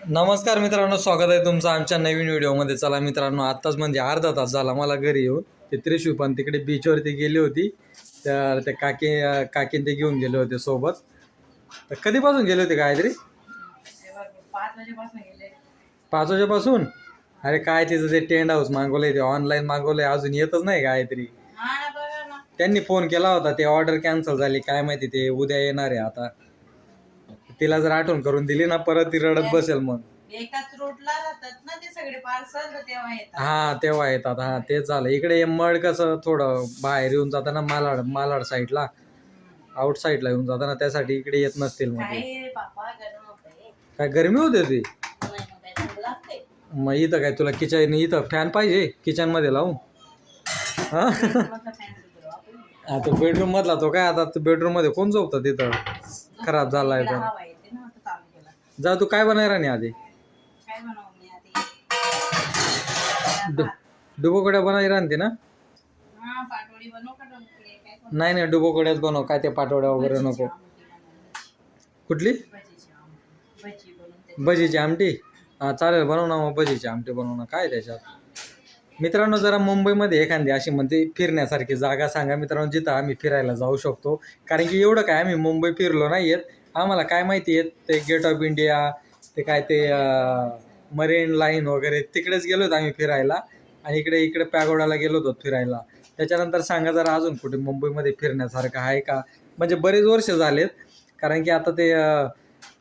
नमस्कार मित्रांनो, स्वागत आहे तुमचं आमच्या नवीन व्हिडिओमध्ये. चला मित्रांनो, आत्ताच म्हणजे अर्धा तास झाला मला घरी येऊन. ते त्रिशू पण तिकडे बीचवरती गेली होती, तर ते काकीन ते घेऊन गेले होते सोबत. तर कधीपासून गेले होते गायत्री? 5 वाजेपासून. अरे काय तिचं ते टेंट हाऊस मागवलंय, ते ऑनलाईन मागवलंय, अजून येतच नाही गायत्री. त्यांनी फोन केला होता, ते ऑर्डर कॅन्सल झाली काय माहिती, ते उद्या येणार आहे आता. तिला जर आठवण करून दिली ना परत ती रडत बसेल मग. एकाच रोडला राहतात ना ते सगळे पार्सल, तेव्हा येतात. हा तेव्हा येतात. हा तेच झालं. इकडे मड कसं थोडं बाहेर येऊन जाताना मालाड साईडला, आउट साईडला येऊन जाताना, त्यासाठी इकडे येत नसतील. मध्ये काय गरमी होते ती. मग इथं काय तुला किचन, इथं फॅन पाहिजे किचन मध्ये लावून? हा आता बेडरूम मधला तो काय, आता बेडरूम मध्ये कोण झोपतं तिथं, खराब झालाय तर. जा तू काय बनाय नाही आधी. डुबोकड्या बनाई राहते ना? नाही नाही, डुबोकड्याच बनव, काय ते पाटोड्या वगैरे नको. कुठली? भजीची आमटी. हा चालेल, बनव ना मग भजीची आमटी बनव ना, काय त्याच्यात. मित्रांनो, जरा मुंबईमध्ये एखादी अशी म्हणते फिरण्यासारखी जागा सांगा मित्रांनो, जिथं आम्ही फिरायला जाऊ शकतो. कारण की एवढं काय आम्ही मुंबई फिरलो नाही येत, आम्हाला काय माहिती आहे ते गेट ऑफ इंडिया, ते काय ते मरीन लाईन वगैरे, तिकडेच गेलो होतो आम्ही फिरायला. आणि इकडे पॅगोडाला गेलो होतो फिरायला. त्याच्यानंतर सांगा जरा अजून कुठे मुंबईमध्ये फिरण्यासारखं आहे का, म्हणजे बरेच वर्ष झालेत. कारण की आता ते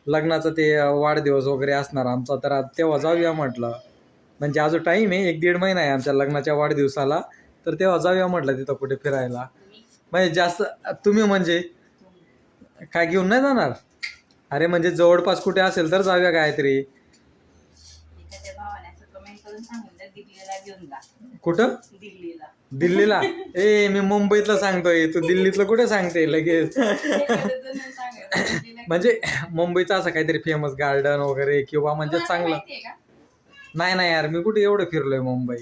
लग्नाचं ते वाढदिवस वगैरे असणार आमचा, तर तेव्हा जाऊया म्हटलं. म्हणजे अजून टाईम आहे, 1-1.5 महिना आहे आमच्या लग्नाच्या वाढदिवसाला, तर तेव्हा जाऊया म्हटलं तिथं कुठे फिरायला. म्हणजे जास्त तुम्ही म्हणजे काय घेऊन नाही जाणार? अरे म्हणजे जवळपास कुठे असेल तर जाऊया काहीतरी. कुठं? दिल्लीला? ए मी मुंबईतलं सांगतोय, तू दिल्लीतलं कुठे सांगते लगेच. म्हणजे मुंबईचं असं काहीतरी फेमस गार्डन वगैरे, किंवा म्हणजे चांगलं. नाही नाही यार, मी कुठे एवढं फिरलोय मुंबई.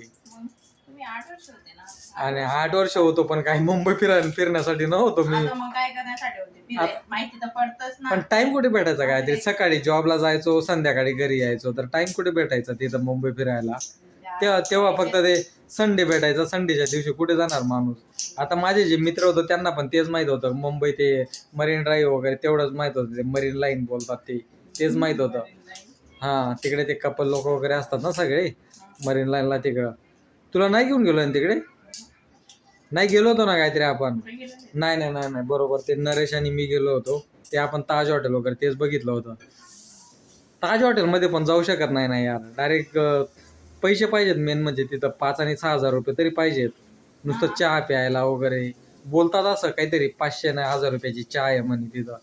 आणि 8 वर्ष होतो, पण काही मुंबई फिरण्यासाठी नव्हतो मी. पण टाइम कुठे भेटायचा काहीतरी, सकाळी जॉबला जायचो, संध्याकाळी घरी यायचो, तर टाइम कुठे भेटायचा तिथं मुंबई फिरायला. तेव्हा फक्त ते संडे भेटायचा, संडेच्या दिवशी कुठे जाणार माणूस. आता माझे जे मित्र होते त्यांना पण तेच माहित होतं, मुंबई ते मरीन ड्राईव्ह वगैरे तेवढंच माहित होतं, ते मरीन लाईन बोलतात तेच माहित होतं. हा तिकडे ते कपल लोक वगैरे असतात ना सगळे मरीन लाईनला तिकडं. तुला नाही घेऊन गेलो ना तिकडे? नाही गेलो होतो ना काहीतरी आपण. नाही नाही नाही नाही, बरोबर, ते नरेश आणि मी गेलो होतो. ते आपण ताज हॉटेल वगैरे तेच बघितलं होतं. ताज हॉटेलमध्ये पण जाऊ शकत नाही ना यार, डायरेक्ट पैसे पाहिजेत. मेन म्हणजे तिथं 5 आणि 6 हजार रुपये तरी पाहिजेत नुसतं चहा प्यायला वगैरे. बोलतात असं काहीतरी 500 नाही 1000 रुपयाची चहा आहे म्हणे तिथं.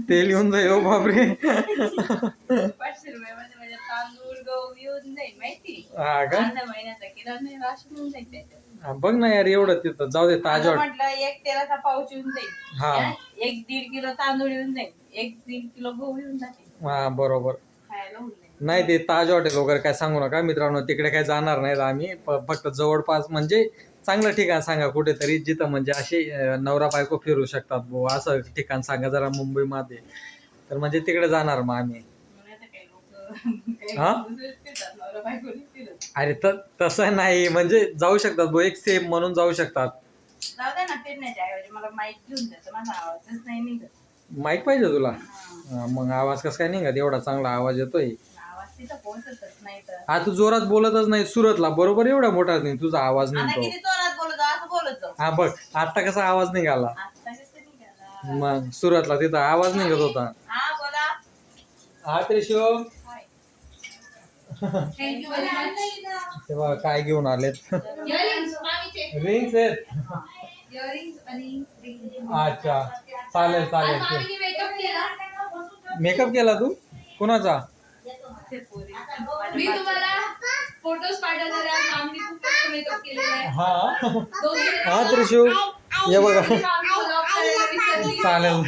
तेल येऊन जाईल. हो बापरे. 500 रुपये तांदूळ गहू येऊन जाईल माहिती. हा का? महिन्याचा किराणा राशन होऊन जाईल त्याच्यात. बघ ना यार, एवढं तिथं जाऊ दे. ताज हॉटेल म्हटलं एक तेलाचा पाऊच येऊन जाईल. हा 1-1.5 किलो तांदूळ येऊन जाईल, 1-1.5 किलो गहू येऊन जाईल. हा बरोबर. खायला होऊन जाईल. नाही ते ताज हॉटेल वगैरे काय सांगू नका मित्रांनो, तिकडे काय जाणार नाहीत आम्ही. फक्त जवळपास म्हणजे चांगलं ठिकाण सांगा कुठेतरी, जिथं म्हणजे असे नवरा बायको फिरू शकतात भाऊ, असं ठिकाण सांगा जरा मुंबईमध्ये, तर म्हणजे तिकडे जाणार मग आम्ही. हा अरे तसं नाही, म्हणजे जाऊ शकतात भाऊ, एक सेफ म्हणून जाऊ शकतात. जाऊ दे ना फिरण्याच्या ऐवजी मला माईक घेऊन द्यायचं, माझा आवाजच नाही निघत. माईक पाहिजे तुला? मग आवाज कसं काय निघत, एवढा चांगला आवाज येतोय. हा तू जोरात बोलतच नाही. सुरतला बरोबर एवढा मोठा नाही तुझा आवाज निघतो. हा बघ आता कसा आवाज निघाला. मग सुरतला तिथं आवाज निघत होता. हा त्रिशू तेव्हा काय घेऊन आलेत? रिंग्स आहेत. अच्छा चालेल चालेल. मेकअप केला तू? कुणाचा? मी तुम्हाला फोटोज पाठवणार आहे. आम्ही खूप मेकअप केलेला आहे. हा हा त्रिशू ये बघा. चालेल.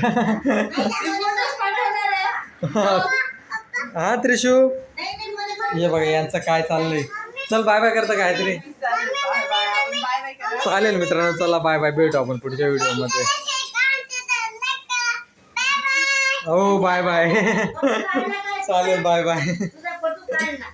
हा त्रिशू ये बघा यांचं काय चाललंय. चल बाय बाय करता काहीतरी. चालेल मित्रांनो, चला बाय बाय, भेटू आपण पुढच्या व्हिडिओ मध्ये. हो बाय बाय. चालेल बाय बाय. तुझा फोटो काढ ना.